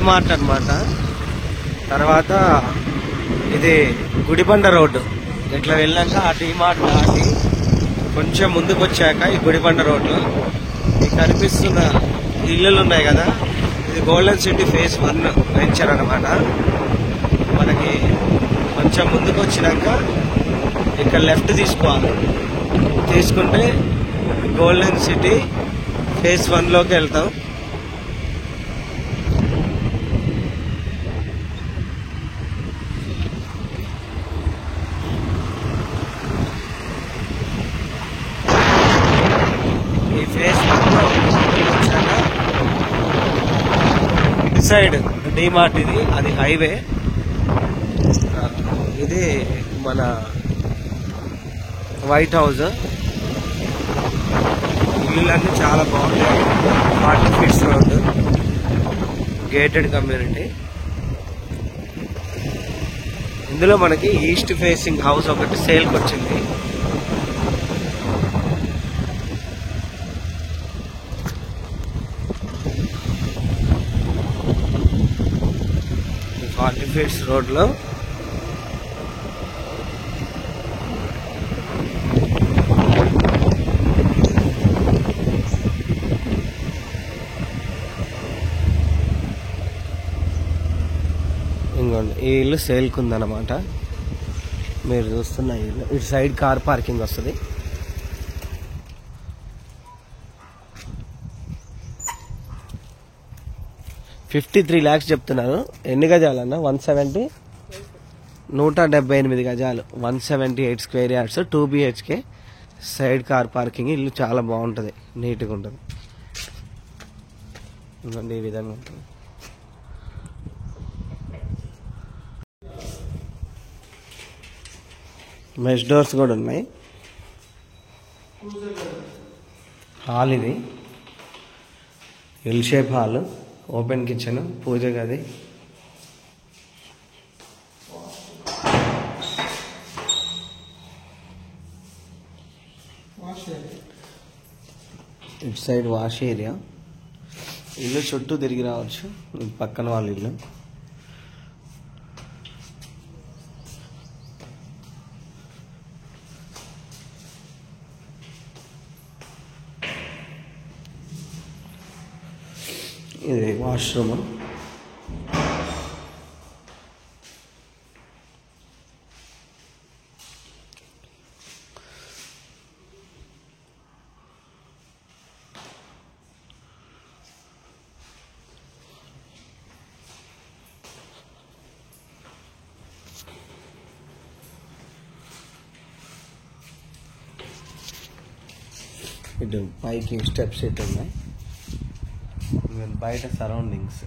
Mart అన్నమాట. తర్వాత ఇది గుడిబండ రోడ్డు. ఇట్లా వెళ్ళాక ఆ డి మార్ట్ దాటి కొంచెం ముందుకు వచ్చాక ఈ గుడిబండ రోడ్లో ఈ కనిపిస్తున్న ఇల్లులు ఉన్నాయి కదా, ఇది గోల్డెన్ సిటీ ఫేజ్ 1 వెంచర్ అనమాట. మనకి కొంచెం ముందుకు వచ్చినాక ఇక్కడ లెఫ్ట్ తీసుకోవాలి. తీసుకుంటే గోల్డెన్ సిటీ ఫేజ్ 1లోకి వెళ్తాం. ఈ ఫేజ్ 1లో వచ్చాక ఇటు సైడ్ డిమార్ట్, ఇది అది హైవే. ఇది మన వైట్ హౌస్. ఇల్లులన్నీ చాలా బాగుంటాయి. 40 ఫీట్స్ రోడ్, గేటెడ్ కమ్యూనిటీ. ఇందులో మనకి ఈస్ట్ ఫేసింగ్ హౌస్ ఒకటి సేల్కి వచ్చింది. ఈ 40 ఫీట్స్ రోడ్లో ఈ ఇల్లు సేల్కి ఉందన్నమాట. మీరు చూస్తున్న ఇల్లు ఇటు సైడ్ కార్ పార్కింగ్ వస్తుంది. $53 lakhs చెప్తున్నారు. ఎన్ని గజాలన్నా? 170, 178 గజాలు, 178 square yards, 2 BHK, side car parking. ఇల్లు చాలా బాగుంటుంది, నీట్గా ఉంటుంది. ఈ విధంగా ఉంటుంది. మెష్ డోర్స్ కూడా ఉన్నాయి. హాల్ ఇది, L shape hall, open kitchen, పూజ గది. ఇటు సైడ్ వాష్ ఏరియా. ఇల్లు చుట్టూ తిరిగి రావచ్చు. పక్కన వాళ్ళ ఇల్లు. ఇది వాష్రూమ్. ఇటు పైకి స్టెప్స్ ఇటు ఉన్నాయి. బయట సరౌండింగ్స్